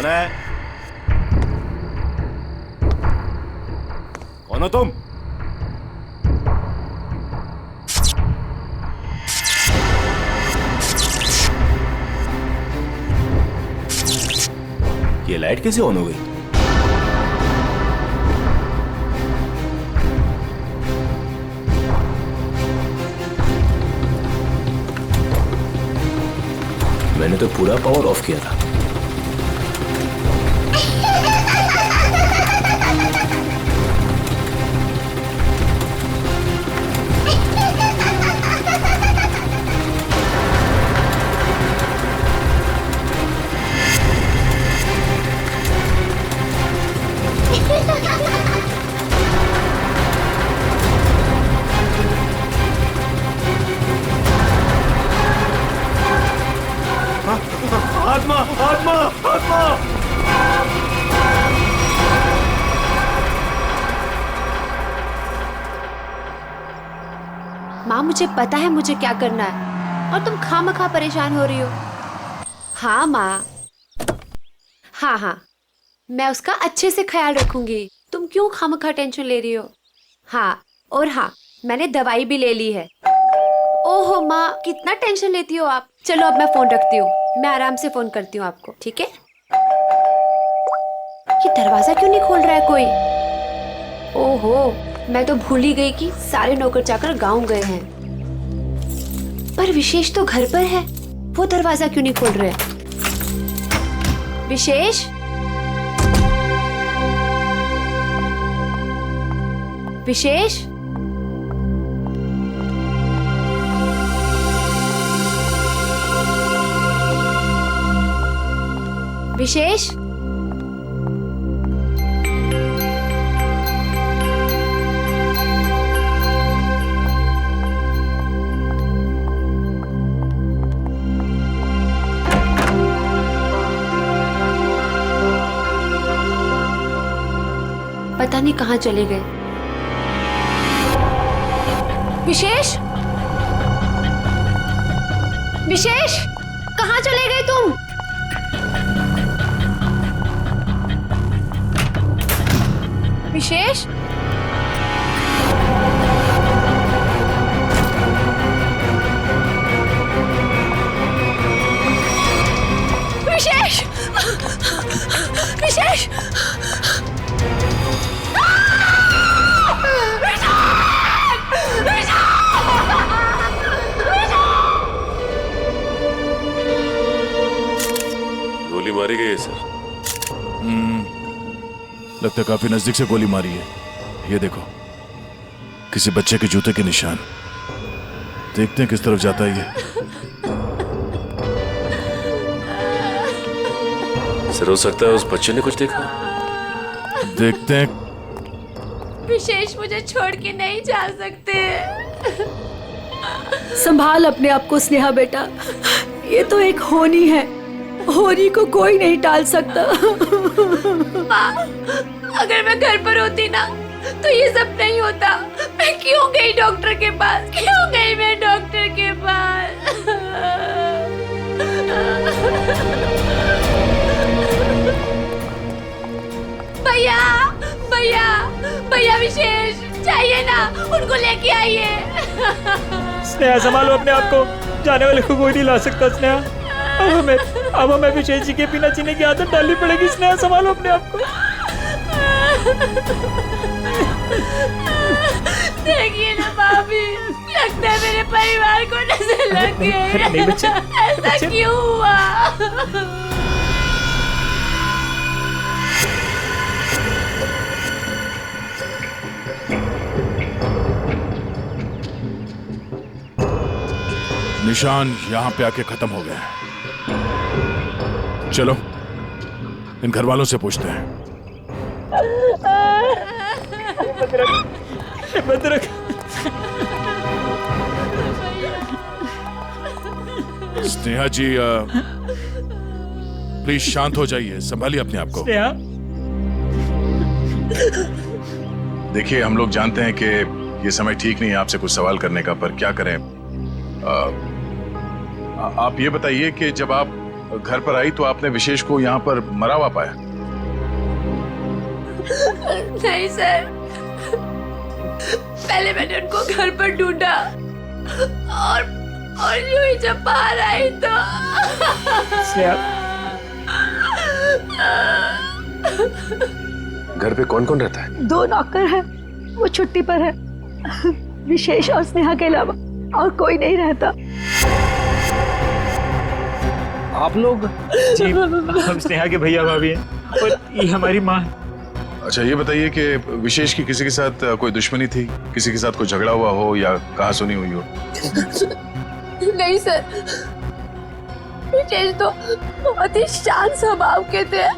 कौन है? कौन हो तुम? ये लाइट कैसे ऑन हो गई? मैंने तो पूरा पावर ऑफ किया था। आत्मा आत्मा आत्मा! माँ, मुझे पता है मुझे क्या करना है और तुम खामखा परेशान हो रही हो। हाँ माँ, हाँ, मैं उसका अच्छे से ख्याल रखूंगी। तुम क्यों खामखा टेंशन ले रही हो? हाँ, और हाँ, मैंने दवाई भी ले ली है। ओहो माँ, कितना टेंशन लेती हो आप। चलो अब मैं फोन रखती हूँ, मैं आराम से फोन करती हूँ आपको, ठीक है? ये दरवाजा क्यों नहीं खोल रहा है कोई? ओहो, मैं तो भूल ही गई कि सारे नौकर चाकर गांव गए हैं। पर विशेष तो घर पर है, वो दरवाजा क्यों नहीं खोल रहे? विशेष, विशेष, विशेष, पता नहीं कहाँ चले गए। विशेष, विशेष, कहाँ चले गए तुम? विशेष, विशेष, विशेष, गोली मारी गई है सर। लगता है काफी नजदीक से गोली मारी है। ये देखो, किसी बच्चे के जूते के निशान। देखते हैं किस तरफ जाता है ये। सर, हो सकता है उस बच्चे ने कुछ देखा। देखते हैं। विशेष, मुझे छोड़ के नहीं जा सकते। संभाल अपने आप को स्नेहा बेटा, ये तो एक होनी है, होनी को कोई नहीं टाल सकता। माँ, अगर मैं घर पर होती ना तो ये सब नहीं होता। मैं क्यों गई डॉक्टर के पास? क्यों गई मैं डॉक्टर के पास? भैया, भैया, भैया, विशेष चाहिए ना, उनको लेके आइए। स्नेहा, संभालो अपने आप को, जाने वाले को कोई नहीं ला सकता। स्नेहा, अब हमें विशेष जी के बिना जीने की आदत डालनी पड़ेगी। स्नेहा, संभालो अपने आप को। देखिए ना भाभी, लगता है मेरे परिवार को नजर लग गई। नहीं बच्चे, ऐसा क्यों हुआ? निशान यहां पे आके खत्म हो गए हैं। चलो इन घर वालों से पूछते हैं। भद्रक, स्नेहा जी, प्लीज शांत हो जाइए, संभालिए अपने आप को। स्नेहा, देखिए, हम लोग जानते हैं कि ये समय ठीक नहीं है आपसे कुछ सवाल करने का, पर क्या करें। आप ये बताइए कि जब आप घर पर आई तो आपने विशेष को यहाँ पर मरा हुआ पाया? नहीं सर, पहले मैंने उनको घर पर ढूंढा और यूं ही जब बाहर आई तो स्नेहा, घर पे कौन कौन रहता है? 2 नौकर है, वो छुट्टी पर है। विशेष और स्नेहा के अलावा और कोई नहीं रहता। आप लोग? जी, हम स्नेहा के भैया भाभी हैं और ये हमारी माँ है। अच्छा ये बताइए कि विशेष की किसी के साथ कोई दुश्मनी थी, किसी के साथ कोई झगड़ा हुआ हो या कहा सुनी हुई हो? नहीं सर, विशेष तो बहुत ही शांत स्वभाव के थे,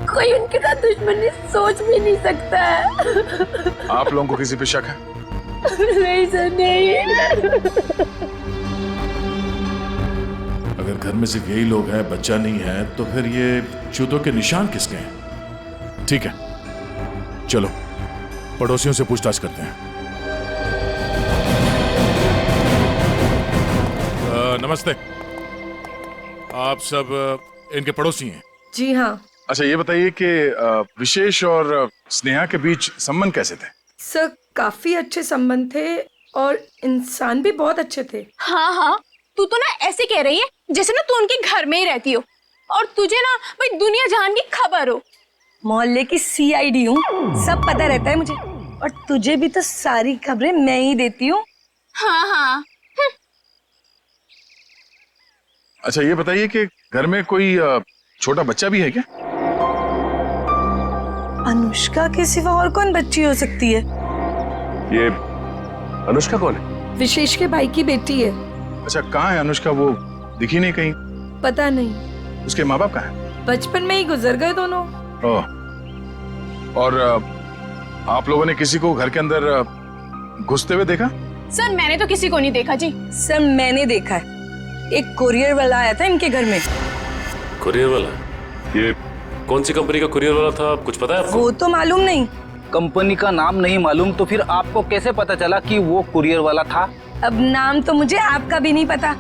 कोई उनके साथ दुश्मनी सोच भी नहीं सकता है। आप लोगों को किसी पे शक है? नहीं सर, नहीं। अगर घर में सिर्फ यही लोग हैं, बच्चा नहीं है, तो फिर ये जूतों के निशान किसके हैं? ठीक है, चलो पड़ोसियों से पूछताछ करते हैं। नमस्ते, आप सब इनके पड़ोसी हैं? जी हाँ अच्छा ये बताइए कि विशेष और स्नेहा के बीच संबंध कैसे थे? सर, काफी अच्छे संबंध थे और इंसान भी बहुत अच्छे थे। हाँ हाँ, तू तो ना ऐसे कह रही है जैसे ना तू उनके घर में ही रहती हो और तुझे ना भाई दुनिया जहान की खबर हो। मोहल्ले की CID हूँ, सब पता रहता है मुझे, और तुझे भी तो सारी खबरें मैं ही देती हूँ। हाँ हाँ। अच्छा ये बताइए कि घर में कोई छोटा बच्चा भी है क्या? अनुष्का के सिवा और कौन बच्ची हो सकती है? ये अनुष्का कौन है? विशेष के भाई की बेटी है। अच्छा कहाँ है अनुष्का? वो दिखी नहीं कहीं। पता नहीं, उसके माँ बाप कहाँ हैं? बचपन में ही गुजर गए दोनों। ओह, और आप लोगों ने किसी को घर के अंदर घुसते हुए देखा? सर मैंने तो किसी को नहीं देखा जी। सर मैंने देखा है, एक कुरियर वाला आया था इनके घर में। कुरियर वाला? ये कौन सी कंपनी का कुरियर वाला था, कुछ पता है आपको? वो तो मालूम नहीं। कंपनी का नाम नहीं मालूम तो फिर आपको कैसे पता चला कि वो कुरियर वाला था? अब नाम तो मुझे आपका भी नहीं पता,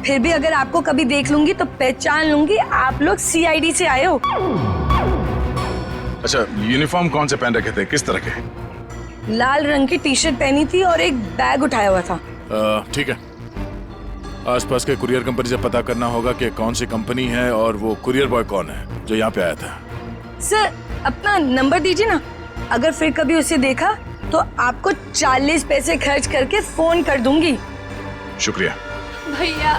फिर भी अगर आपको कभी देख लूंगी तो पहचान लूंगी आप लोग CID से आए हो। अच्छा यूनिफॉर्म कौन से पहन रखे थे, किस तरह के? लाल रंग की टी-शर्ट पहनी थी और एक बैग उठाया हुआ था। ठीक है, आसपास के कुरियर कंपनी से पता करना होगा कि कौन सी कंपनी है और वो कुरियर बॉय कौन है जो यहाँ पे आया था। सर अपना नंबर दीजिए ना, अगर फिर कभी उसे देखा तो आपको 40 पैसे खर्च करके फोन कर दूंगी। शुक्रिया। भैया,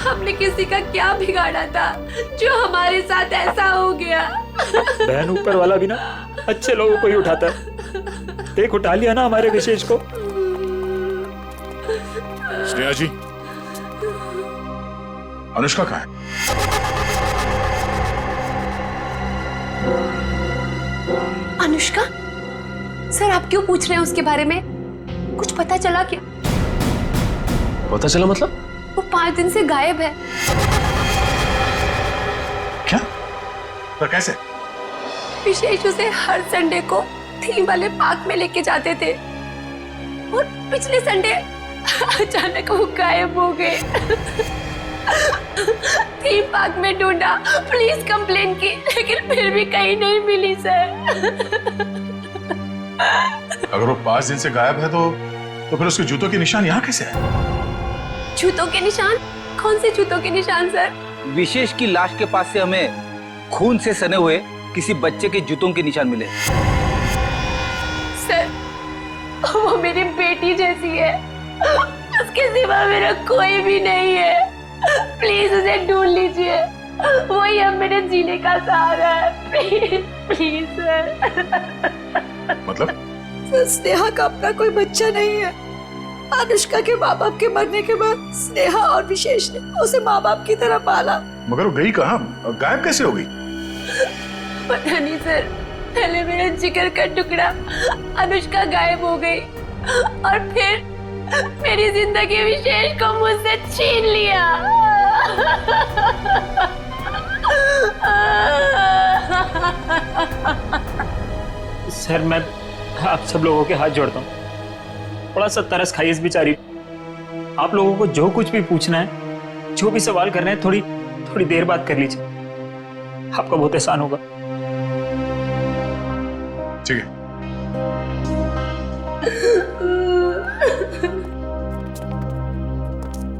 हमने किसी का क्या बिगाड़ा था जो हमारे साथ ऐसा हो गया? बहन ऊपर वाला भी ना अच्छे लोगों को ही उठाता है। देख उठा लिया ना हमारे विशेष को। स्नेहा जी, अनुष्का कहाँ है? अनुष्का? सर आप क्यों पूछ रहे हैं उसके बारे में? कुछ पता चला क्या? पता चला मतलब? वो 5 दिन से गायब है। क्या? पर कैसे? विशेष उसे हर संडे को थीम वाले पार्क में लेके जाते थे और पिछले संडे अचानक वो गायब हो गए। थीम पार्क में ढूंढा, पुलिस कंप्लेन की, लेकिन फिर भी कहीं नहीं मिली सर। अगर वो 5 दिन से गायब है तो फिर उसके जूतों के निशान यहाँ कैसे है? जूतों के निशान? कौन से जूतों के निशान सर? विशेष की लाश के पास से हमें खून से सने हुए किसी बच्चे के जूतों के निशान मिले। सर वो मेरी बेटी जैसी है, उसके सिवा मेरा कोई भी नहीं है। प्लीज उसे ढूंढ लीजिए, वही अब मेरे जीने का सहारा है। Please please sir. मतलब? सर स्नेहा का अपना कोई बच्चा नहीं है। अनुष्का के माँ बाप के मरने के बाद स्नेहा और विशेष ने उसे माँ बाप की तरह पाला। मगर वो गई कहाँ? गायब कैसे हो गई? पता नहीं सर, पहले मेरा जिगर का टुकड़ा अनुष्का गायब हो गई और फिर मेरी जिंदगी विशेष को मुझसे छीन लिया। सर मैं आप सब लोगों के हाथ जोड़ता हूँ, थोड़ा सा तरस खाइए इस बेचारी। आप लोगों को जो कुछ भी पूछना है, जो भी सवाल करना है, थोड़ी थोड़ी देर बात कर लीजिए, आपका बहुत एहसान होगा। ठीक है।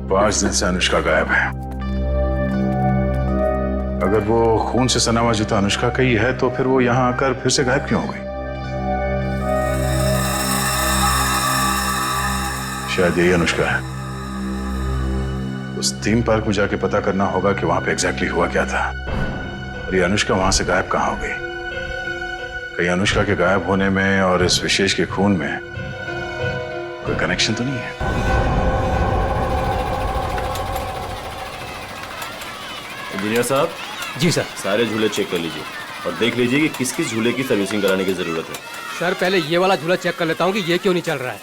पांच दिन से अनुष्का गायब है। अगर वो खून से सना हुआ जूता अनुष्का का ही है तो फिर वो यहां आकर फिर से गायब क्यों हो गई? शायद यही अनुष्का है। उस थीम पार्क में जाके पता करना होगा कि वहां पे एग्जैक्टली हुआ क्या था और ये अनुष्का वहां से गायब कहां हो गई। कहीं अनुष्का के गायब होने में और इस विशेष के खून में कोई कनेक्शन तो नहीं है? इंजीनियर साहब। जी सर। सारे झूले चेक कर लीजिए और देख लीजिए कि किस किस झूले की सर्विसिंग कराने की जरूरत है। सर पहले ये वाला झूला चेक कर लेता हूँ कि ये क्यों नहीं चल रहा है,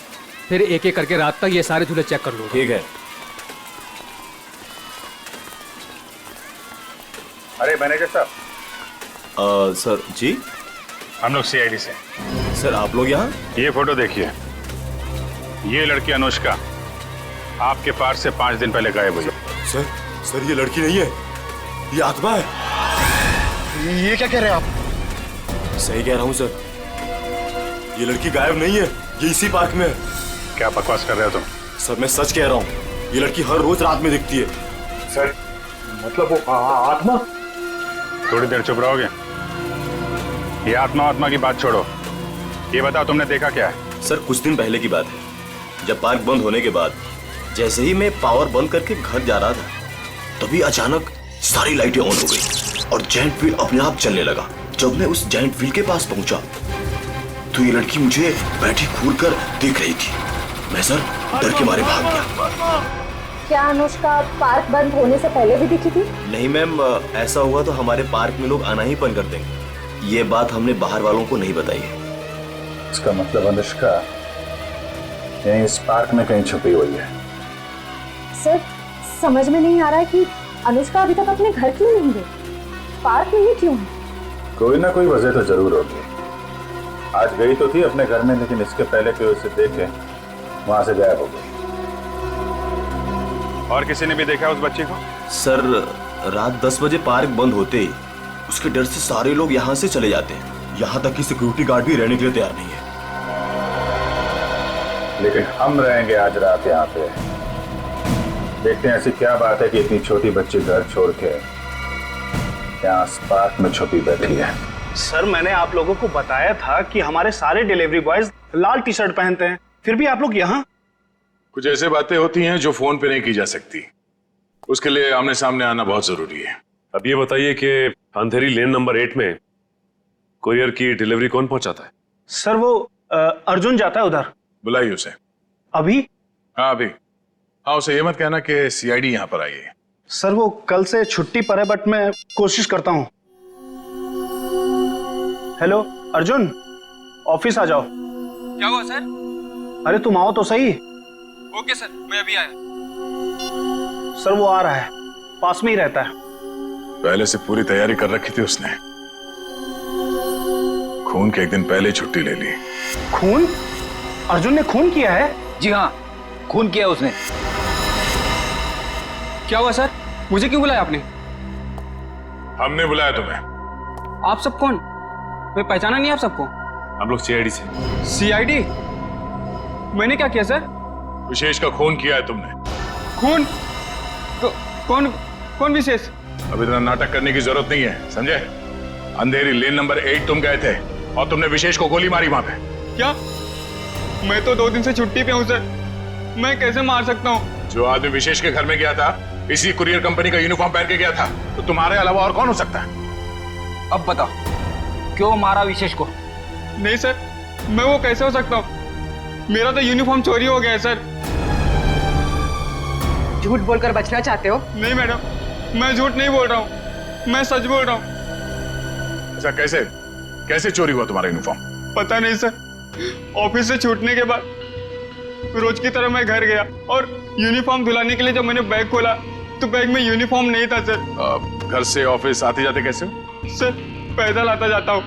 फिर एक एक करके रात तक ये सारे झूले चेक कर लूँगा। ठीक है। अरे मैनेजर साहब। सर जी। हम लोग सीआईडी से। सर आप लोग यहाँ? ये फोटो देखिए, ये लड़की अनुष्का आपके पार्क से 5 दिन पहले गायब हुई। सर ये लड़की नहीं है, ये आत्मा है। ये क्या कह रहे हैं आप? सही कह रहा हूँ सर, ये लड़की गायब नहीं है, ये इसी पार्क में है। क्या बकवास कर रहे हो तुम? सर मैं सच कह रहा हूँ, ये लड़की हर रोज रात में दिखती है। सर मतलब वो आत्मा? थोड़ी देर चुप रहोगे? ये आत्मा की बात छोड़ो, ये बताओ तुमने देखा क्या है? सर कुछ दिन पहले की बात है, जब पार्क बंद होने के बाद जैसे ही मैं पावर बंद करके घर जा रहा था, तभी अचानक सारी लाइटें ऑन हो गई और जायंट व्हील अपने आप चलने लगा। जब मैं उस जायंट व्हील के पास पहुंचा तो ये लड़की मुझे बैठी घूर कर देख रही थी। मैं सर डर के मारे भाग गया। क्या अनुष्का पार्क बंद होने से पहले भी दिखी थी? नहीं मैम, ऐसा हुआ तो हमारे पार्क में लोग आना ही बंद कर देंगे। ये बात हमने बाहर वालों को नहीं बताई है। इसका मतलब अनुष्का यहीं इस पार्क में कहीं छुपी हुई है। सर समझ में नहीं आ रहा है कि अनुष्का अभी तक अपने घर क्यों नहीं गई, पार्क में ही क्यों है? कोई ना कोई वजह तो जरूर होगी। आज गई तो थी अपने घर में, लेकिन इसके पहले कि उसे देखे वहां से गायब हो गई। और किसी ने भी देखा उस बच्ची को? सर रात 10 बजे पार्क बंद होते ही उसके डर से सारे लोग यहाँ से चले जाते हैं, यहाँ तक कि सिक्योरिटी गार्ड भी रहने के लिए तैयार नहीं है। लेकिन हम रहेंगे आज रात यहाँ पे। देखते हैं ऐसी क्या बात है कि इतनी छोटी बच्ची घर छोड़ के यहाँ पार्क में छुपी बैठी है। सर मैंने आप लोगों को बताया था कि हमारे सारे डिलीवरी बॉयज लाल टी शर्ट पहनते हैं, फिर भी आप लोग यहाँ? कुछ ऐसे बातें होती हैं जो फोन पे नहीं की जा सकती, उसके लिए आमने सामने आना बहुत जरूरी है। अब ये बताइए कि अंधेरी लेन नंबर 8 में कुरियर की डिलीवरी कौन पहुंचाता है? सर वो अर्जुन जाता है उधर। बुलाइए उसे। अभी? हाँ अभी। हाँ उसे ये मत कहना कि सीआईडी यहाँ पर आई है। सर वो कल से छुट्टी पर है, बट मैं कोशिश करता हूँ। हेलो अर्जुन, ऑफिस आ जाओ। क्या हुआ सर? अरे तुम आओ तो सही। ओके सर, मैं अभी आया। सर वो आ रहा है, पास में ही रहता है। पहले से पूरी तैयारी कर रखी थी उसने। खून के एक दिन पहले ही छुट्टी ले ली। खून? अर्जुन ने खून किया है? जी हाँ, खून किया उसने। क्या हुआ सर? मुझे क्यों बुलाया आपने? हमने बुलाया तुम्हें। आप सब कौन? मैं पहचाना नहीं आप सबको। हम लोग सीआईडी से। सीआईडी? मैंने क्या किया सर? विशेष का खून किया है तुमने। खून? कौन विशेष? अब इतना नाटक करने की जरूरत नहीं है, समझे? अंधेरी लेन नंबर 8 तुम गए थे और तुमने विशेष को गोली मारी वहां पे। क्या? मैं तो 2 दिन से छुट्टी पे हूँ सर, मैं कैसे मार सकता हूँ? जो आदमी विशेष के घर में गया था, इसी कुरियर कंपनी का यूनिफॉर्म पहन के गया था, तो तुम्हारे अलावा और कौन हो सकता है? अब बताओ क्यों मारा विशेष को? नहीं सर, मैं वो कैसे हो सकता हूँ? मेरा तो यूनिफॉर्म चोरी हो गया है सर। झूठ बोलकर बचना चाहते हो? नहीं मैडम, मैं झूठ नहीं बोल रहा हूँ, मैं सच बोल रहा हूँ। ऐसा कैसे चोरी हुआ तुम्हारा यूनिफॉर्म? पता नहीं सर, ऑफिस से छूटने के बाद रोज की तरह मैं घर गया और यूनिफॉर्म धुलाने के लिए जब मैंने बैग खोला तो बैग में यूनिफॉर्म नहीं था सर। घर से ऑफिस आते जाते कैसे हो? सर पैदल आता जाता हूँ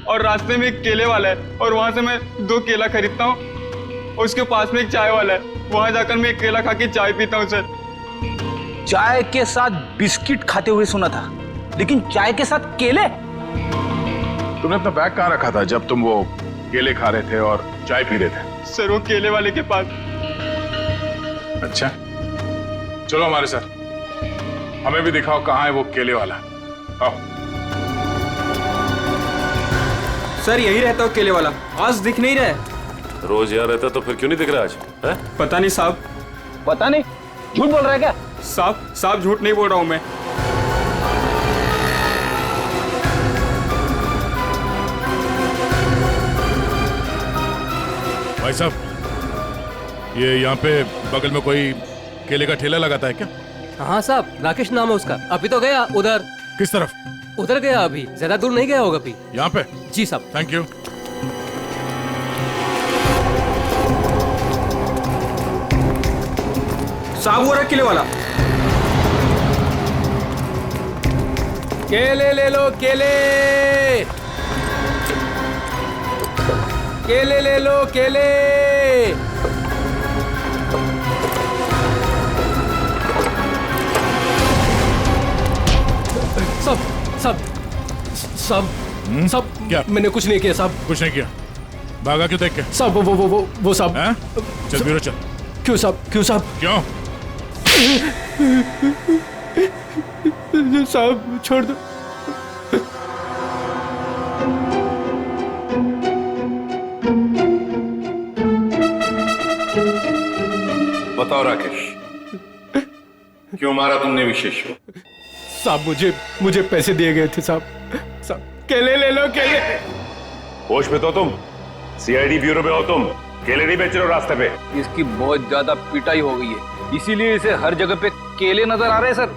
और रास्ते में एक केले वाला है और वहां से मैं 2 केला खरीदता हूँ। उसके पास में एक चाय वाला है, वहां जाकर मैं एक केला खा के चाय पीता हूँ सर। चाय के साथ बिस्किट खाते हुए सुना था, लेकिन चाय के साथ केले? तुमने अपना बैग कहाँ रखा था जब तुम वो केले खा रहे थे और चाय पी रहे थे? सर वो केले वाले के पास। अच्छा, चलो हमारे साथ, हमें भी दिखाओ कहाँ है वो केले वाला। आओ। सर यही रहता हो केले वाला, आज दिख नहीं रहा है। रोज यहाँ रहता तो फिर क्यों नहीं दिख रहा आज? है? पता नहीं साहब। पता नहीं, झूठ बोल रहा है क्या? साहब झूठ नहीं बोल रहा हूँ मैं। भाई साहब, ये यहाँ पे बगल में कोई केले का ठेला लगाता है क्या? हाँ साहब, राकेश नाम है उसका। अभी तो गया उधर। किस तरफ? उधर गया, अभी ज्यादा दूर नहीं गया होगा अभी। यहाँ पे? जी साहब। Thank you. साहब वो रहा केले वाला। केले ले लो, केले केले ले लो, केले। सब सब सब सब क्या? मैंने कुछ नहीं किया साहब। कुछ नहीं किया? भागा क्यों देख के? साहब वो साहब। हैं? चल ब्यूरो चल। क्यों साहब? क्यों साहब? क्यों? साहब छोड़ दो। बताओ राकेश, क्यों मारा तुमने विशेष को? साहब मुझे पैसे दिए गए थे साहब। केले ले लो, केले। होश में तो तुम? सीआईडी ब्यूरो में हो तुम? केले नहीं बेच रहे हो रास्ते पे? इसकी बहुत ज्यादा पिटाई हो गई है, इसीलिए इसे हर जगह पे केले नजर आ रहे हैं सर।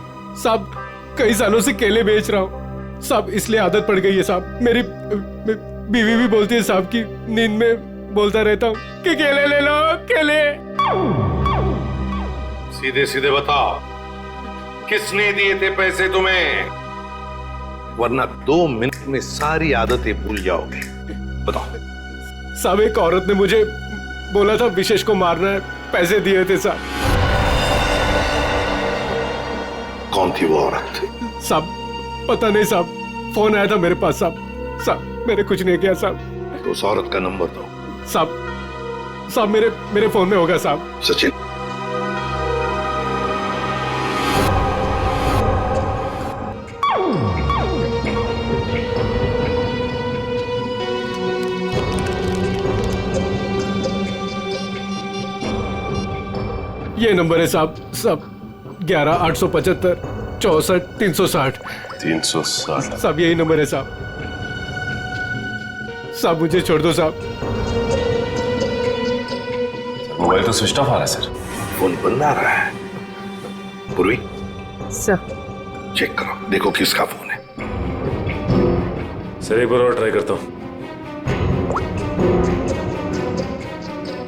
साहब कई सालों से केले बेच रहा हूँ साहब, इसलिए आदत पड़ गई है साहब। मेरी बीवी भी बोलती है साहब की नींद में बोलता रहता हूँ कि केले ले लो, केले। सीधे सीधे बताओ, किसने दिए थे पैसे तुम्हें? वरना 2 मिनट में सारी आदतें भूल जाओगे। बताओ। साहब एक औरत ने मुझे बोला था विशेष को मारना है, पैसे दिए थे साहब। कौन थी वो औरत? साहब पता नहीं साहब, फोन आया था मेरे पास साहब। मैंने कुछ नहीं किया साहब। तो उस औरत का नंबर दो। साहब मेरे फोन में होगा साहब। सचिन, ये नंबर है साहब 11-875 64 360। 360? साहब यही नंबर है साहब। मुझे छोड़ दो साहब। मोबाइल तो स्विच ऑफ आ रहा है सर। फोन बंद आ रहा है। पूर्वी सर, चेक करो, देखो किसका फोन है। सर एक बार और ट्राई करता हूँ।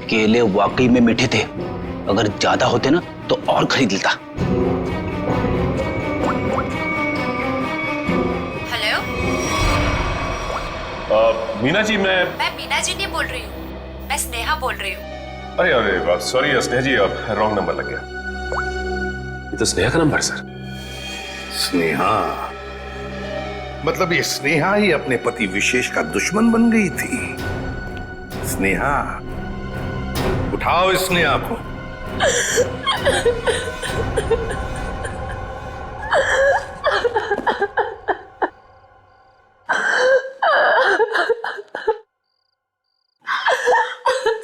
केले वाकई में मीठे थे, अगर ज्यादा होते ना तो और खरीद लेता। हेलो, मीना जी, मैं मीना जी नहीं बोल रही हूँ, मैं स्नेहा बोल रही हूँ। अरे सॉरी स्नेहा जी, अब रॉन्ग नंबर लग गया। ये तो स्नेहा का नंबर है सर। स्नेहा? मतलब ये स्नेहा ही अपने पति विशेष का दुश्मन बन गई थी। स्नेहा, उठाओ इस स्नेहा को।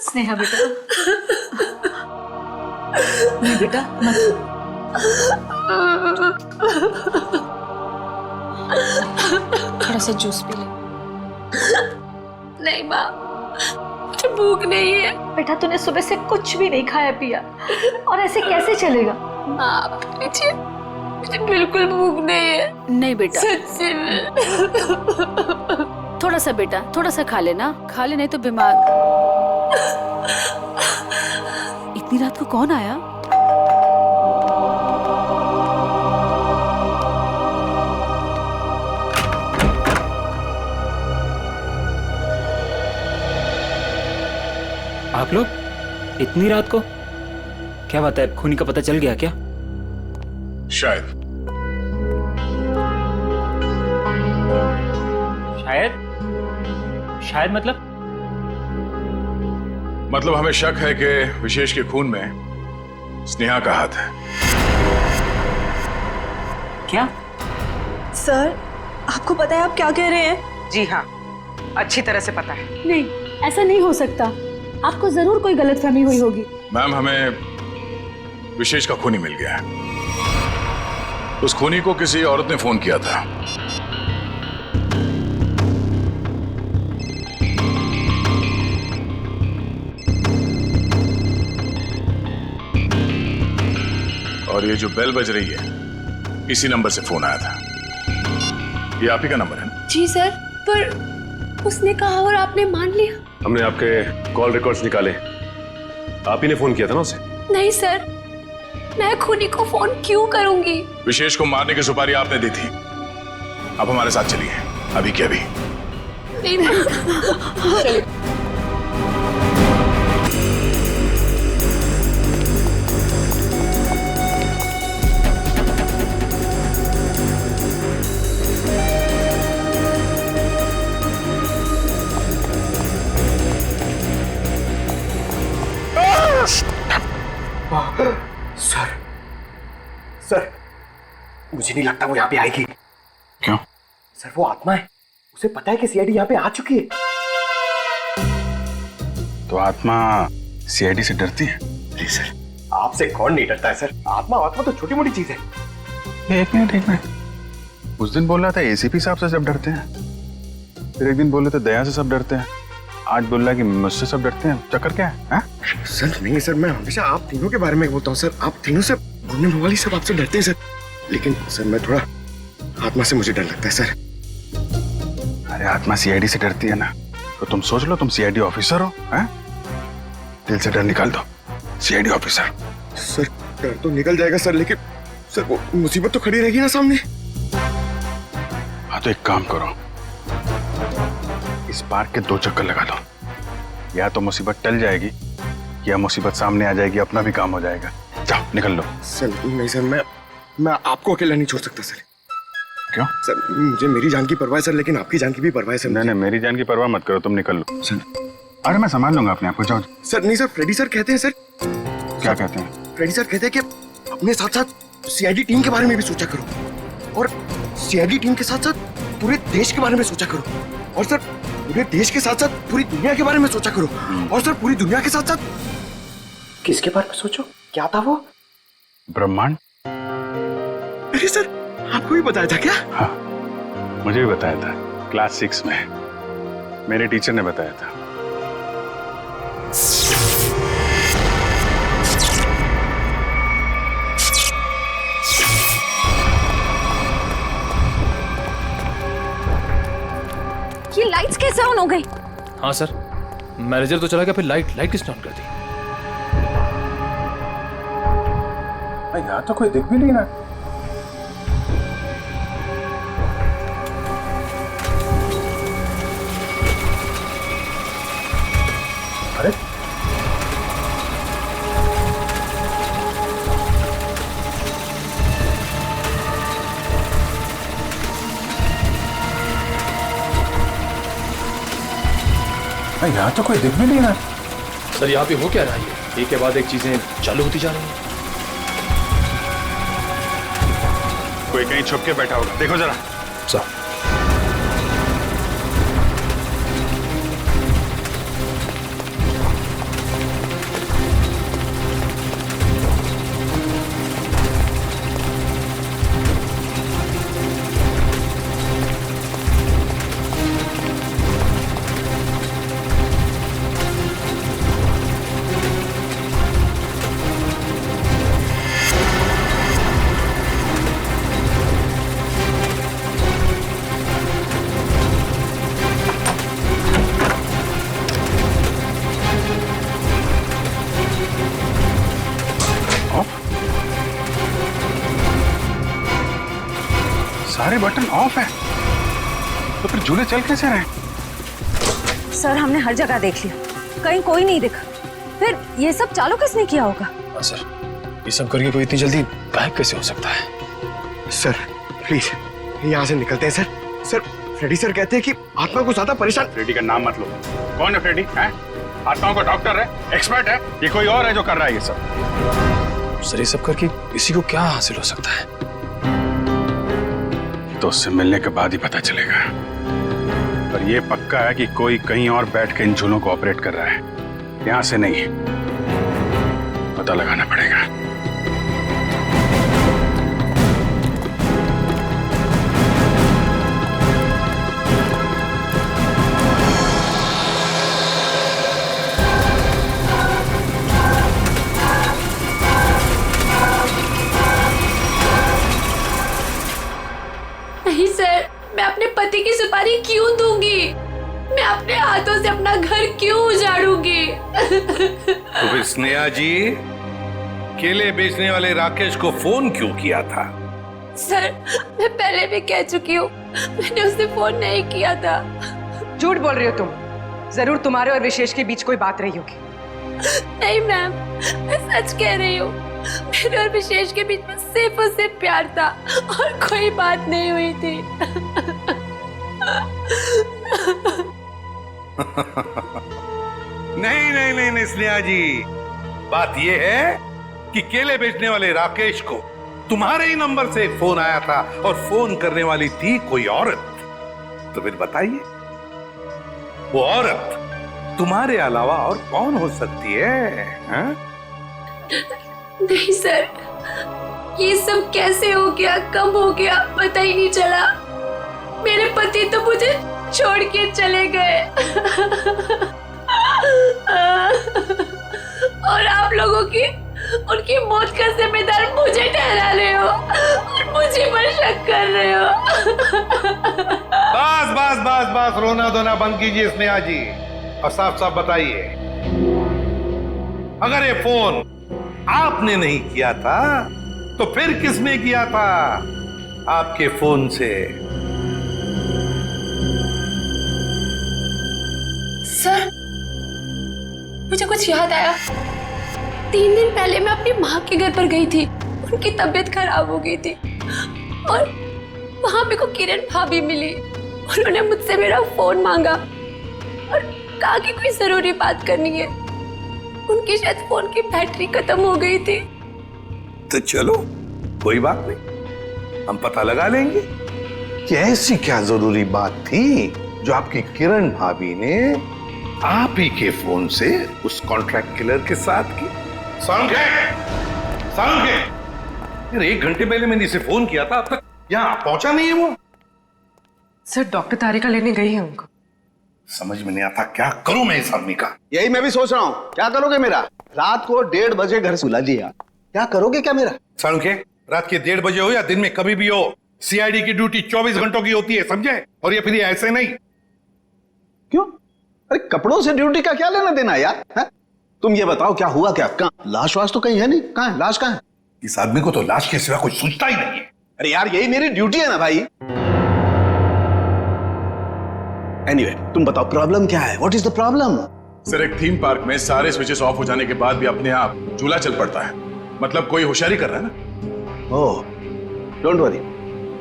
स्नेहा बेटा, नहीं बेटा मत। थोड़ा सा जूस पी ले। नहीं माँ, मुझे भूख नहीं है। बेटा तूने सुबह से कुछ भी नहीं खाया पिया, और ऐसे कैसे चलेगा? माँ मुझे बिल्कुल भूख नहीं है। नहीं बेटा, सच्ची में। थोड़ा सा बेटा, थोड़ा सा खा लेना, खा ले नहीं तो बीमार। इतनी रात को कौन आया? आप लोग इतनी रात को? क्या बात है, खूनी का पता चल गया क्या? शायद। शायद मतलब हमें शक है कि विशेष के खून में स्नेहा का हाथ है। क्या? सर, आपको पता है आप क्या कह रहे हैं? जी हाँ, अच्छी तरह से पता है। नहीं, ऐसा नहीं हो सकता। आपको जरूर कोई गलतफहमी हुई होगी। मैम, हमें विशेष का खूनी मिल गया है। उस खूनी को किसी औरत ने फोन किया था। और ये जो बेल बज रही है, इसी नंबर से फोन आया था। ये आप ही का नंबर है ना? जी सर, पर उसने कहा और आपने मान लिया। हमने आपके कॉल रिकॉर्ड्स निकाले, आप ही ने फोन किया था ना उसे? नहीं सर, मैं खूनी को फोन क्यों करूंगी? विशेष को मारने की सुपारी आपने दी थी। अब हमारे साथ चलिए, अभी के अभी। नहीं, चलिए। सर, मुझे नहीं लगता वो यहाँ पे आएगी। क्यों? सर, वो आत्मा है, उसे पता है कि सीआईडी यहाँ पे आ चुकी है। तो आत्मा सीआईडी से डरती है? नहीं सर, आपसे कौन नहीं डरता है सर। आत्मा तो छोटी मोटी चीज है। एक मिनट। उस दिन बोल रहा था एसीपी साहब से सब डरते हैं, फिर एक दिन बोल रहे थे दया से सब डरते हैं, आज बोल रहा है कि मुझसे सब डरते हैं। चक्कर क्या है? सर नहीं सर, मैं हमेशा आप तीनों के बारे में बोलता हूँ सर। आप तीनों से घूमने वाली सब आपसे डरते हैं सर। लेकिन सर, मैं थोड़ा आत्मा से मुझे डर लगता है सर। अरे आत्मा सीआईडी से डरती है ना, तो तुम सोच लो तुम सीआईडी ऑफिसर हो, हैं? दिल से डर निकाल दो, सीआईडी ऑफिसर। सर, डर तो निकल जाएगा सर, लेकिन सर वो मुसीबत तो खड़ी रहेगी ना सामने। हाँ, तो एक काम करो, इस पार्क के 2 चक्कर लगा दो। या तो मुसीबत टल जाएगी, या मुसीबत सामने आ जाएगी, अपना भी काम हो जाएगा। जाओ, निकल लो। सर नहीं सर, मैं आपको अकेला नहीं छोड़ सकता सर। क्यों? सर, मुझे मेरी जान की परवाह है सर, लेकिन आपकी जान की भी परवाह है सर। नहीं, मेरी जान की परवाह मत करो, तुम निकल लो सर। अरे मैं संभाल लूंगा अपने आप को, जाओ। सर नहीं सर, फ्रेडी सर कहते हैं सर। क्या कहते हैं? फ्रेडी सर कहते हैं कि अपने साथ साथ सीआईडी टीम के बारे में भी सोचा करो, और सीआईडी टीम के साथ साथ पूरे देश के बारे में सोचा करो, और सर पूरे देश के साथ साथ पूरी दुनिया के बारे में सोचा करो, और सर पूरी दुनिया के साथ साथ किसके बारे में सोचो? क्या था वो? ब्रह्मांड। अरे सर, आपको भी बताया था क्या? हाँ, मुझे भी बताया था, क्लास 6 में मेरे टीचर ने बताया था। ये लाइट्स कैसे ऑन हो गई? हाँ सर, मैनेजर तो चला गया, फिर लाइट किसने ऑन कर दी? यहाँ तो कोई दिख भी नहीं रहा। अरे यहाँ तो कोई दिख भी नहीं रहा। सर, यहाँ पे हो क्या रहा है? एक के बाद एक चीजें चालू होती जा रही हैं। कोई कहीं छुप के बैठा होगा, देखो जरा। सर, सारे बटन ऑफ है, तो फिर झूले चल कैसे रहे? सर, हमने हर जगह देख लिया, कहीं कोई नहीं दिखा। फिर ये सब चालू किसने किया होगा? सर, ये सब करके कोई इतनी जल्दी गायब कैसे हो सकता है? सर प्लीज यहाँ से निकलते हैं सर। सर फ्रेडी सर कहते हैं कि आत्मा को ज्यादा परेशान। फ्रेडी का नाम मत लो। कौन है फ्रेडी? है आत्माओं का डॉक्टर है, एक्सपर्ट है, ये कोई और है जो कर रहा है ये सब? सर ये सब करके किसी को क्या हासिल हो सकता है? तो उससे मिलने के बाद ही पता चलेगा। पर ये पक्का है कि कोई कहीं और बैठ के इन झूलों को ऑपरेट कर रहा है, यहां से नहीं। पता लगाना पड़ेगा। नहीं सर, मैं अपने पति की सुपारी क्यों दूंगी? मैं अपने हाथों से अपना घर क्यों उजाड़ूंगी? तो फिर स्नेहा जी केले बेचने वाले राकेश को फोन क्यों किया था? सर मैं पहले भी कह चुकी हूँ, मैंने उसे फोन नहीं किया था। झूठ बोल रही हो तुम। जरूर तुम्हारे और विशेष के बीच कोई बात रही होगी। नहीं मैम, मैं सच कह रही हूँ। मेरे और विशेष के बीच में सिर्फ और सिर्फ प्यार था और कोई बात नहीं हुई थी। नहीं नहीं नहीं नहीं स्नेहा जी, बात यह है कि केले बेचने वाले राकेश को तुम्हारे ही नंबर से एक फोन आया था और फोन करने वाली थी कोई औरत। तो फिर बताइए वो औरत तुम्हारे अलावा और कौन हो सकती है? हा? नहीं सर, ये सब कैसे हो गया, कब हो गया, पता ही नहीं चला। मेरे पति तो मुझे छोड़ के चले गए और आप लोगों की उनकी मौत का जिम्मेदार मुझे ठहरा रहे हो और मुझे पर शक कर रहे हो। बस बस बस बस, रोना धोना बंद कीजिए स्नेहा जी और साफ साफ बताइए, अगर ये फोन आपने नहीं किया था तो फिर किसने किया था आपके फोन से? सर मुझे कुछ याद आया। 3 दिन पहले मैं अपनी माँ के घर पर गई थी, उनकी तबीयत खराब हो गई थी और वहां मेरे को किरण भाभी मिली। उन्होंने मुझसे मेरा फोन मांगा और कहा कि कोई जरूरी बात करनी है। उनकी शायद फोन की बैटरी खत्म हो गई थी। तो चलो कोई बात नहीं, हम पता लगा लेंगे कि ऐसी क्या जरूरी बात थी जो आपकी किरण भाभी ने आप ही के फोन से उस कॉन्ट्रैक्ट किलर के साथ की। साउंड है। यार 1 घंटे पहले मैंने इसे फोन किया था, अब तक यहाँ पहुंचा नहीं है वो। सर डॉक्टर तारिका लेने गई है उनको। समझ में नहीं आता क्या करूं मैं इस आदमी का। यही मैं भी सोच रहा हूँ, क्या करोगे मेरा? रात को 1:30 बजे घर सुला दिया, क्या करोगे क्या मेरा? साउंड के रात के 1:30 बजे हो या दिन में कभी भी हो, सीआईडी की ड्यूटी 24 घंटों की होती है, समझे? और ये फिर ऐसे नहीं। क्यों? अरे कपड़ों से ड्यूटी का क्या लेना देना यार? है? तुम ये बताओ क्या हुआ क्या? कहाँ लाश वाश तो कहीं है नहीं, कहाँ है लाश? कहाँ है? इस आदमी को तो लाश के सिवा कुछ सूझता ही नहीं है। अरे यार यही मेरी ड्यूटी है ना भाई। एनीवे, तुम बताओ प्रॉब्लम क्या है? What is the problem? Sir एक थीम पार्क में सारे स्विचेस ऑफ हो जाने के बाद भी अपने आप झूला चल पड़ता है, मतलब कोई होशियारी कर रहा है ना। ओह डोंट वरी,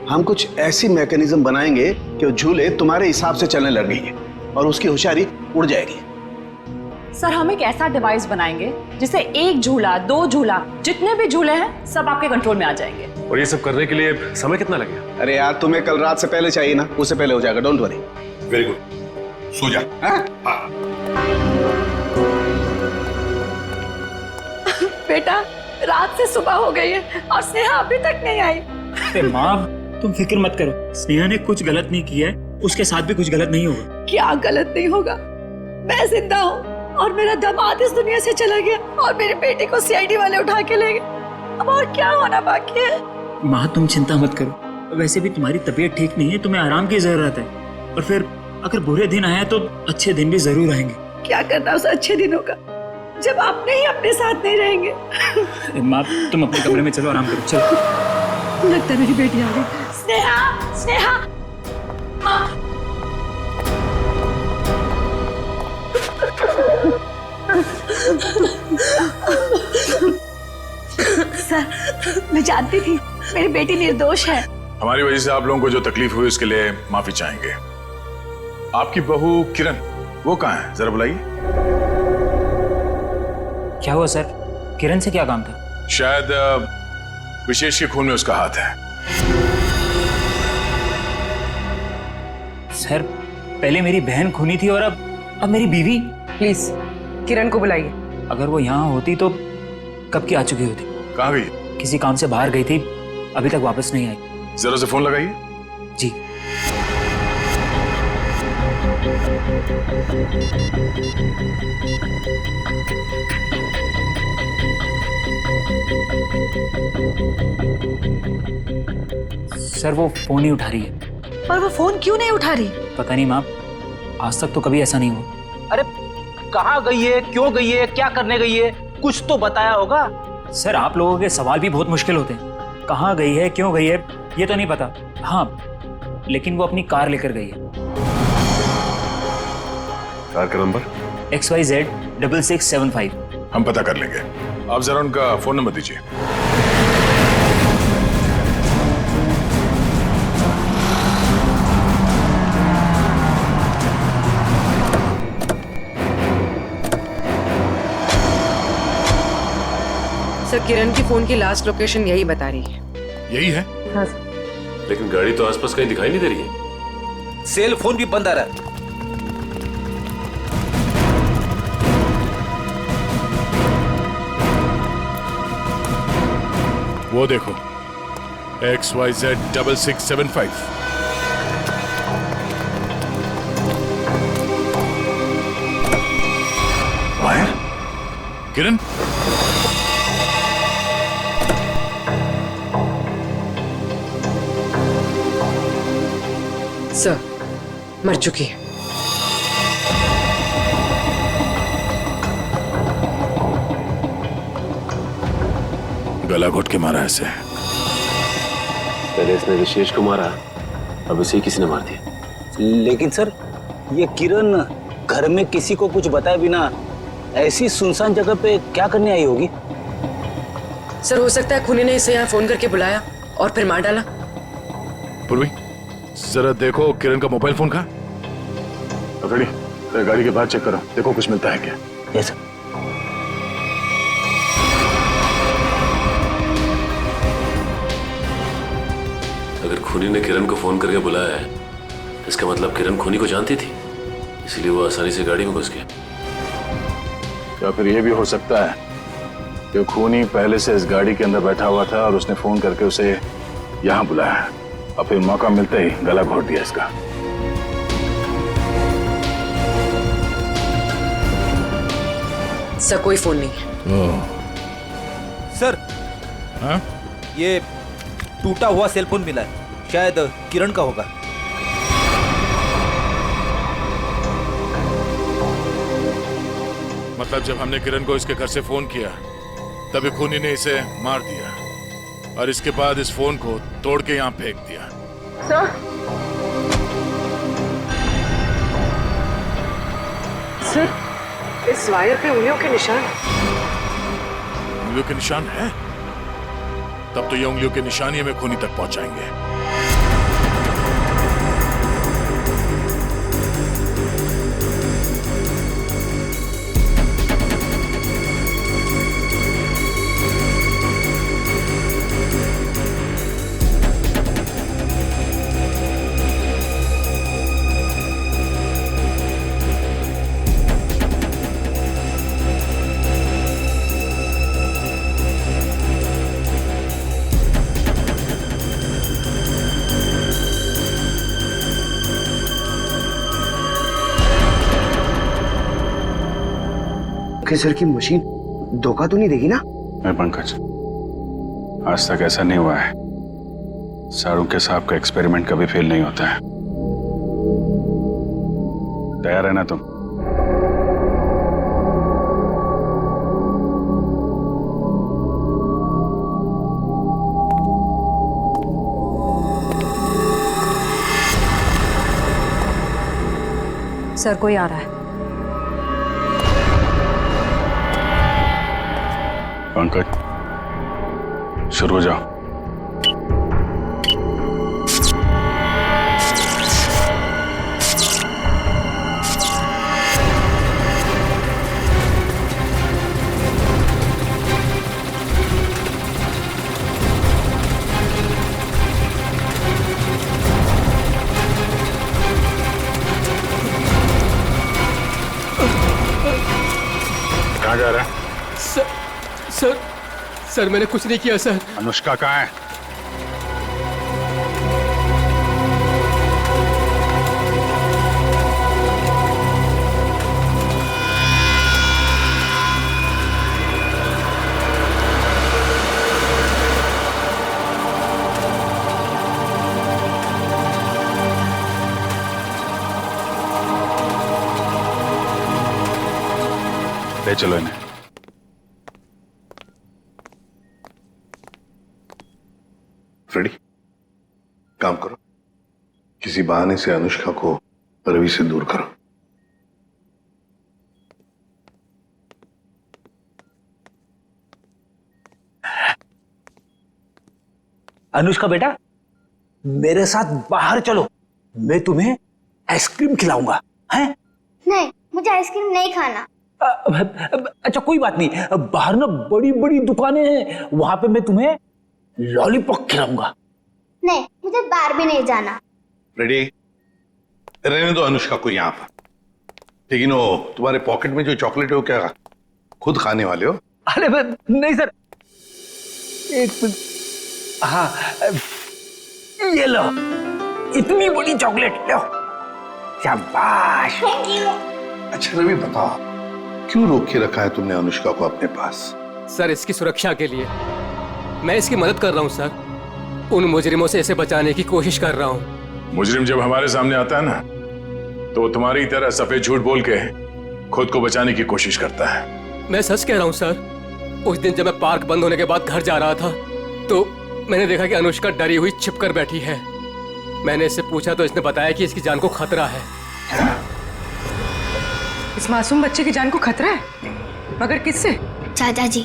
हम कुछ ऐसी मैकेनिज्म बनाएंगे कि वो झूले तुम्हारे हिसाब से चलने लगेंगे और उसकी होशियारी उड़ जाएगी। सर हम एक ऐसा डिवाइस बनाएंगे जिससे 1 झूला 2 झूला जितने भी झूले हैं सब आपके कंट्रोल में आ जाएंगे। और ये सब करने के लिए समय कितना लगेगा? अरे यार तुम्हें कल रात से पहले चाहिए ना, उससे पहले हो जाएगा, डोंट वरी। वेरी गुड, सो जा। बेटा रात से सुबह हो गई है और स्नेहा अभी तक नहीं आई। अरे माँ तुम फिक्र मत करो, स्नेहा ने कुछ गलत नहीं किया है, उसके साथ भी कुछ गलत नहीं होगा। क्या गलत नहीं होगा? मैं जिंदा हूँ और मेरा दामाद इस दुनिया से चला गया और मेरे बेटे को सीआईडी वाले उठा के ले गए। अब और क्या होना बाकी है? माँ तुम चिंता मत करो, वैसे भी तुम्हारी तबीयत ठीक नहीं है, तुम्हें आराम की जरूरत है। और फिर अगर बुरे दिन आए तो अच्छे दिन भी जरूर आएंगे। क्या करना उस अच्छे दिनों का जब आपने ही अपने साथ नहीं रहेंगे। माँ तुम अपने कमरे में चलो, आराम करो, चलो। लगता है मेरी बेटी आ गई। स्नेहा, स्नेहा, माँ। सर मैं जानती थी मेरी बेटी निर्दोष है। हमारी वजह से आप लोगों को जो तकलीफ हुई उसके लिए माफी चाहेंगे। आपकी बहू किरण वो कहाँ है, जरा बुलाइए। क्या हुआ सर? किरण से क्या काम था? शायद विशेष के खून में उसका हाथ है। सर पहले मेरी बहन खूनी थी और अब मेरी बीवी। प्लीज किरण को बुलाइए। अगर वो यहाँ होती तो कब की आ चुकी होती। कहाँ गई? किसी काम से बाहर गई थी, अभी तक वापस नहीं आई। जरा से फोन लगाइए। जी। सर वो फोन नहीं उठा रही है। पर वो फोन क्यों नहीं उठा रही? पता नहीं माँ, आज तक तो कभी ऐसा नहीं हुआ। अरे कहाँ गई है, क्यों गई है, क्या करने गई है, कुछ तो बताया होगा। सर आप लोगों के सवाल भी बहुत मुश्किल होते हैं। कहाँ गई है, क्यों गई है, ये तो नहीं पता। हाँ लेकिन वो अपनी कार लेकर गई है। कार का नंबर? XYZ 6675। हम पता कर लेंगे। आप जरा उनका फोन नंबर दीजिए। सर किरण की फोन की लास्ट लोकेशन यही बता रही है। यही है? हाँ सर। लेकिन गाड़ी तो आसपास कहीं दिखाई नहीं दे रही है। सेल फोन भी बंद आ रहा है। वो देखो XYZ 6675। वायर? किरण? सर मर चुकी है। गला घोट के मारा ऐसे। पहले इसने विशेष को मारा, अब इसे किसी ने मार दिया। लेकिन सर ये किरण घर में किसी को कुछ बताए बिना ऐसी सुनसान जगह पे क्या करने आई होगी? सर हो सकता है खूनी ने इसे यहाँ फोन करके बुलाया और फिर मार डाला। पूर्वी जरा देखो किरण का मोबाइल फोन कहाँ? रेडी, गाड़ी के बाद चेक करो, देखो कुछ मिलता है क्या। Yes sir. अगर खूनी ने किरण को फोन करके बुलाया है, इसका मतलब किरण खूनी को जानती थी, इसलिए वो आसानी से गाड़ी में घुस गया। या फिर ये भी हो सकता है कि खूनी पहले से इस गाड़ी के अंदर बैठा हुआ था और उसने फोन करके उसे यहाँ बुलाया और फिर मौका मिलते ही गला घोट दिया इसका। सर कोई फोन नहीं है। सर हाँ? ये टूटा हुआ सेलफोन मिला है, शायद किरण का होगा। मतलब जब हमने किरण को इसके घर से फोन किया तभी खूनी ने इसे मार दिया और इसके बाद इस फोन को तोड़ के यहाँ फेंक दिया। सर सर इस वायर पे उंगलियों के निशान। उंगलियों के निशान है? तब तो ये उंगलियों के निशान ही हमें खूनी तक पहुंचाएंगे। सर की मशीन धोखा तो नहीं देगी ना? नहीं पंकज, आज तक ऐसा नहीं हुआ है। सारू के साहब का एक्सपेरिमेंट कभी फेल नहीं होता है। तैयार है ना तुम? सर कोई आ रहा है। पंकज शुरू हो जाओ। कहाँ जा रहा है? सर मैंने कुछ नहीं किया सर। अनुष्का कहाँ है? ले चलो इन्हें। फ्रेडी, काम करो, किसी बहाने से अनुष्का को रवि से दूर करो। अनुष्का बेटा, मेरे साथ बाहर चलो, मैं तुम्हें आइसक्रीम खिलाऊंगा। हैं? नहीं, मुझे आइसक्रीम नहीं खाना। अच्छा कोई बात नहीं, बाहर ना बड़ी बड़ी दुकानें हैं, वहां पे मैं तुम्हें लॉलीपॉप खिलाऊंगा। नहीं, मुझे बाहर भी नहीं जाना। रेडी, रहने दो अनुष्का को यहाँ पर। लेकिन वो तुम्हारे पॉकेट में जो चॉकलेट है वो क्या खुद खाने वाले हो? अरे नहीं सर, एक मिनट। हाँ, ये लो, इतनी बड़ी चॉकलेट लो। शाबाश। अच्छा रवि बताओ, क्यों रोक के रखा है तुमने अनुष्का को अपने पास? सर इसकी सुरक्षा के लिए। मैं इसकी मदद कर रहा हूँ सर, उन मुजरिमों से इसे बचाने की कोशिश कर रहा हूँ। मुजरिम जब हमारे सामने आता है ना, तो वो तुम्हारी तरह सफेद झूठ बोल के खुद को बचाने की कोशिश करता है। मैं सच कह रहा हूँ सर। उस दिन जब मैं पार्क बंद होने के बाद घर जा रहा था, तो मैंने देखा कि अनुष्का डरी हुई छिपकर बैठी है। मैंने इससे पूछा तो इसने बताया कि इसकी जान को खतरा है। इस मासूम बच्चे की जान को खतरा है? मगर किससे? चाचा जी,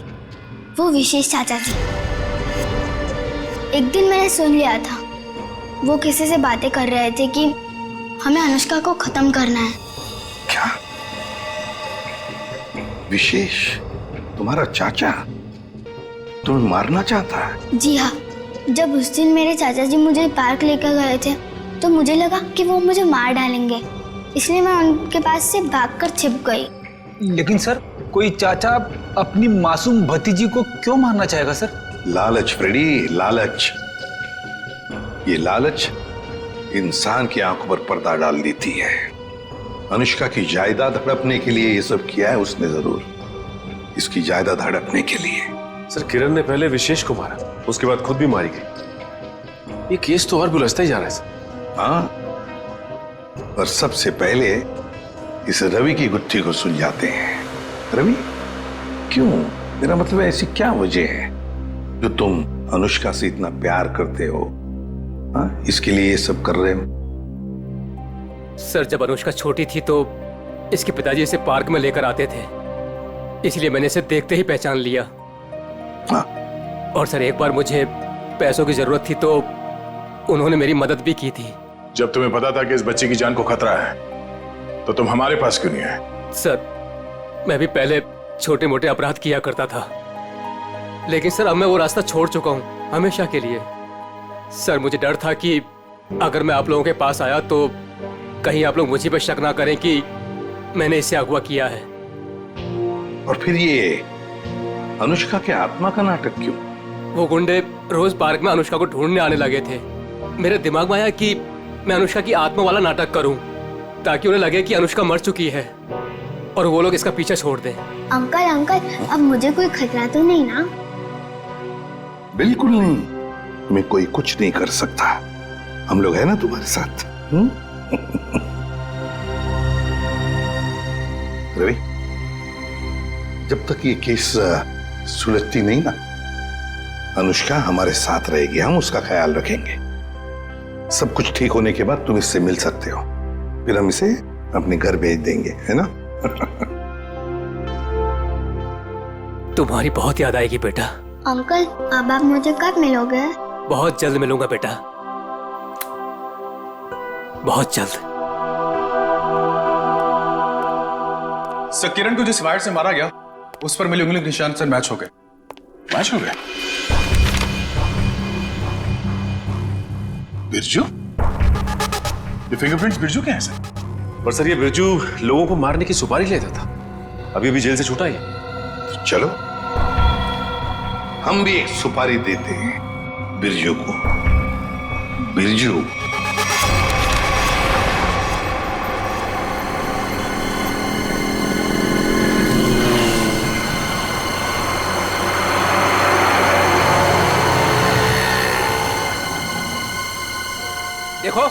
वो विशेष चाचा जी। एक दिन मैंने सुन लिया था, वो किसी से बातें कर रहे थे कि हमें अनुष्का को खत्म करना है। क्या? विशेष तुम्हारा चाचा तुम्हें मारना चाहता है? जी हाँ, जब उस दिन मेरे चाचा जी मुझे पार्क लेकर गए थे, तो मुझे लगा कि वो मुझे मार डालेंगे, इसलिए मैं उनके पास से भागकर छिप गई। लेकिन सर, कोई चाचा अपनी मासूम भतीजी को क्यों मारना चाहेगा सर? लालच फ्रेडी, लालच। ये लालच इंसान की आंखों पर पर्दा डाल देती है। अनुष्का की जायदाद हड़पने के लिए ये सब किया है उसने जरूर, इसकी जायदाद हड़पने के लिए। सर किरण ने पहले विशेष को मारा, उसके बाद खुद भी मारी गई। ये केस तो और भी उलझता ही जा रहा है सर। हाँ, और सबसे पहले इस रवि की गुत्थी को सुलझाते हैं। रवि, क्यों? मेरा मतलब है ऐसी क्या वजह है जो तुम अनुष्का से इतना प्यार करते हो? हाँ, इसके लिए ये सब कर रहे हो? सर जब अनुष्का छोटी थी तो इसके पिताजी इसे पार्क में लेकर आते थे, इसलिए मैंने इसे देखते ही पहचान लिया। हाँ। और सर एक बार मुझे पैसों की जरूरत थी तो उन्होंने मेरी मदद भी की थी। जब तुम्हें पता था कि इस बच्चे की जान को खतरा है, तो तुम हमारे पास क्यों नहीं आए? सर मैं भी पहले छोटे मोटे अपराध किया करता था, लेकिन सर अब मैं वो रास्ता छोड़ चुका हूँ हमेशा के लिए। सर मुझे डर था कि अगर मैं आप लोगों के पास आया तो कहीं आप लोग मुझे पर शक ना करें कि मैंने इसे अगवा किया है। और फिर ये अनुष्का के आत्मा का नाटक क्यों? वो गुंडे रोज पार्क में अनुष्का को ढूंढने आने लगे थे। मेरे दिमाग में आया कि मैं अनुष्का की आत्मा वाला नाटक करूं, ताकि उन्हें लगे कि अनुष्का मर चुकी है और वो लोग इसका पीछा छोड़ दें। अंकल अंकल, अब मुझे कोई खतरा तो नहीं ना? बिल्कुल नहीं, तुम्हें कोई कुछ नहीं कर सकता। हम लोग हैं ना तुम्हारे साथ। रवि, जब तक ये केस सुलझती नहीं ना, अनुष्का हमारे साथ रहेगी, हम उसका ख्याल रखेंगे। सब कुछ ठीक होने के बाद तुम इससे मिल सकते हो, फिर हम इसे अपने घर भेज देंगे, है ना? तुम्हारी बहुत याद आएगी बेटा। अंकल, अब आप मुझे कब मिलोगे? बहुत जल्द मिलूंगा बेटा, बहुत जल्द। सर किरण को जिस वायर से मारा गया उस पर मिले उंगली के निशान सर मैच हो गए। मैच हो गए? बिरजू? ये फिंगरप्रिंट्स बिरजू के हैं सर? पर सर ये बिरजू लोगों को मारने की सुपारी लेता था, अभी अभी जेल से छूटा है। चलो हम भी एक सुपारी देते हैं बिरजू को। बिरजू, देखो,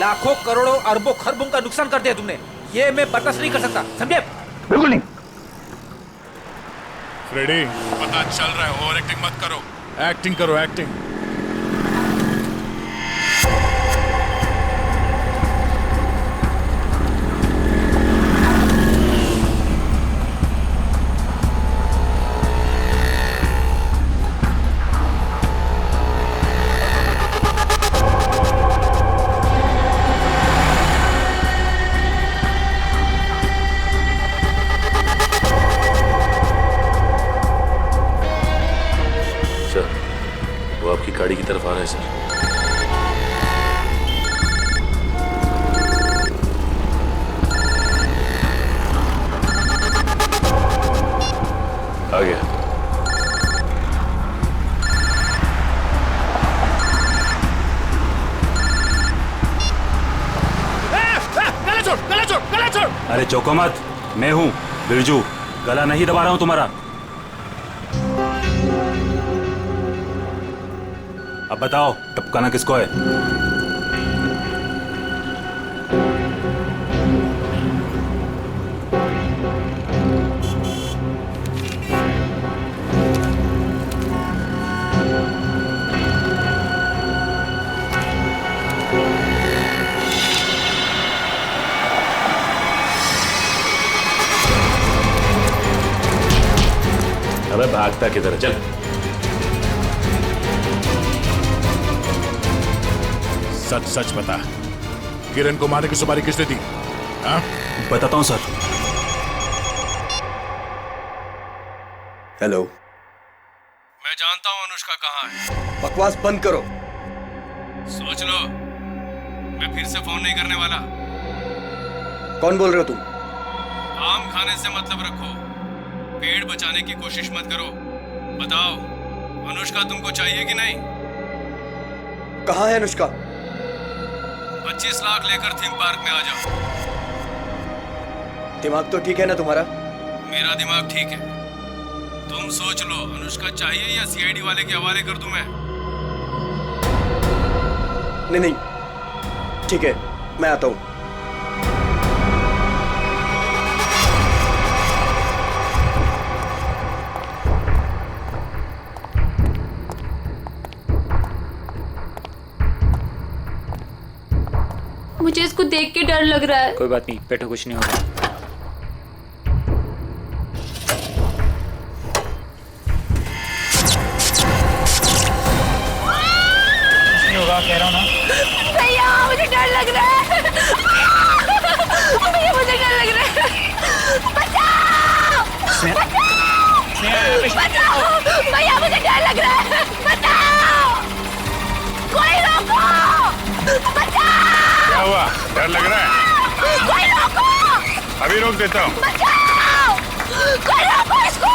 लाखों करोड़ों अरबों खरबों का नुकसान कर दिया तुमने। ये मैं बर्दाश्त नहीं कर सकता, समझे? बिल्कुल नहीं। फ्रेडी, पता चल रहा है, ओवर एक्टिंग मत करो। एक्टिंग करो, एक्टिंग। गाड़ी की तरफ आ रहा है सर। आ गया। गला छोड़। अरे चौको मत, मैं हूँ बिरजू, गला नहीं दबा रहा हूँ तुम्हारा। अब बताओ टपकाना किसको है? अबे भागता किधर, चल। सच सच बता, किरण को मारने की सुपारी किसने दी? हाँ? बताता हूँ सर। हेलो, मैं जानता हूँ अनुष्का कहाँ है। बकवास बंद करो। सोच लो, मैं फिर से फोन नहीं करने वाला। कौन बोल रहे हो तुम? आम खाने से मतलब रखो, पेड़ बचाने की कोशिश मत करो। बताओ, अनुष्का तुमको चाहिए कि नहीं? कहाँ है अनुष्का? 25 लाख लेकर थीम पार्क में आ जाओ। दिमाग तो ठीक है ना तुम्हारा? मेरा दिमाग ठीक है। तुम सोच लो, अनुष्का चाहिए या सीआईडी वाले के हवाले कर दूं मैं? नहीं, ठीक है, मैं आता हूं। मुझे इसको देख के डर लग रहा है। कोई बात नहीं, बैठो, कुछ नहीं होगा। कुछ नहीं होगा, कह रहा हूँ ना। भैया मुझे डर लग रहा है। भैया मुझे डर लग रहा है। बचाओ! बचाओ! भैया मुझे डर लग रहा है। बचाओ! कोई रोको! बचाओ! क्या हुआ? डर लग रहा है? कोई रोको! अभी रोक देता हूँ। बचाओ! कोई रोको इसको!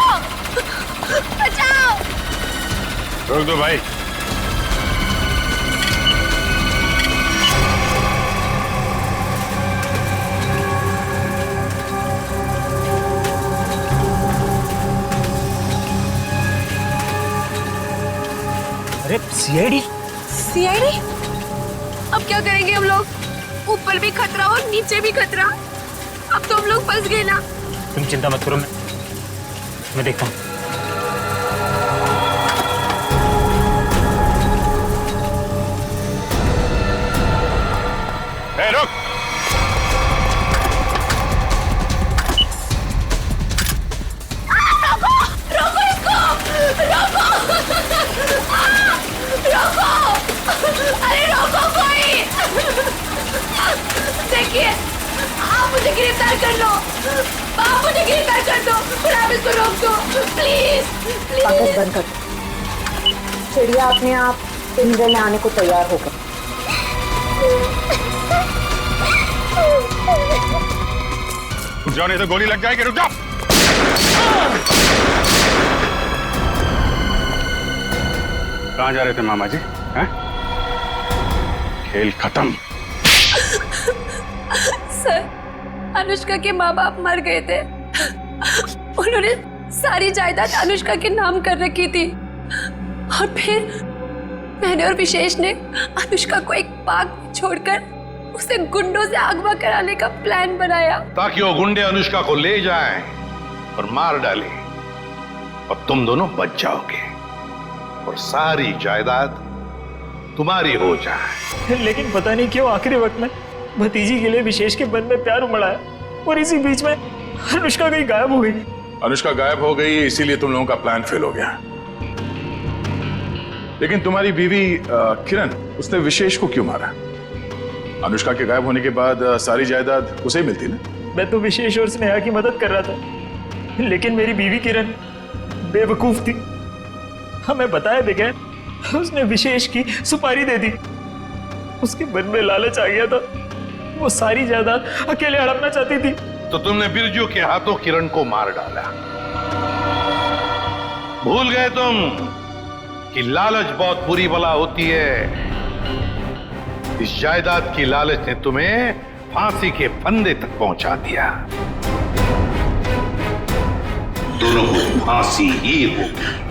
बचाओ! रोक दो भाई। अरे सीआईडी? सीआईडी? अब क्या करेंगे हम लोग? ऊपर भी खतरा और नीचे भी खतरा। अब तो हम लोग फंस गए ना। तुम चिंता मत करो, मैं देखता हूँ। रुक! रोको! रोको इसको! रोको! रोको! अरे रोको कोई! देखिए, आप मुझे गिरफ्तार कर लो। आप मुझे गिरफ्तार कर दो और आप इसको रोक दो, प्लीज। पागल बंद कर। चिड़िया अपने आप पिंजरे में आने को तैयार होगा। रुक जाओ, नहीं तो गोली लग जाएगी। रुक जाओ। कहाँ जा रहे थे मामा जी? हैं? खेल खत्म। सर, अनुष्का के माँ बाप मर गए थे। उन्होंने सारी जायदाद अनुष्का के नाम कर रखी थी और फिर मैंने और विशेष ने अनुष्का को एक पार्क में छोड़कर उसे गुंडों से अगवा कराने का प्लान बनाया ताकि वो गुंडे अनुष्का को ले जाएं और मार डालें और तुम दोनों बच जाओगे और सारी जायदाद तुम्हारी हो जाए। लेकिन पता नहीं क्यों आखिरी वक्त में भतीजी के लिए विशेष के मन में प्यार उमड़ा है और इसी बीच में अनुष्का कहीं गायब हो गई। अनुष्का गायब हो गई इसीलिए तुम लोगों का प्लान फेल हो गया। लेकिन तुम्हारी बीवी किरण, उसने विशेष को क्यों मारा? अनुष्का के गायब होने के बाद सारी जायदाद उसे ही मिलती ना। मैं तो विशेष और स्नेहा की मदद कर रहा था, लेकिन मेरी बीवी किरण बेवकूफ थी। हमें बताए बगैर उसने विशेष की सुपारी दे दी। उसके मन में लालच आ गया था, वो सारी जायदाद अकेले हड़पना चाहती थी। तो तुमने बिरजू के हाथों किरण को मार डाला। भूल गए तुम कि लालच बहुत बुरी बला होती है। इस जायदाद की लालच ने तुम्हें फांसी के फंदे तक पहुंचा दिया। दोनों को फांसी ही होगी।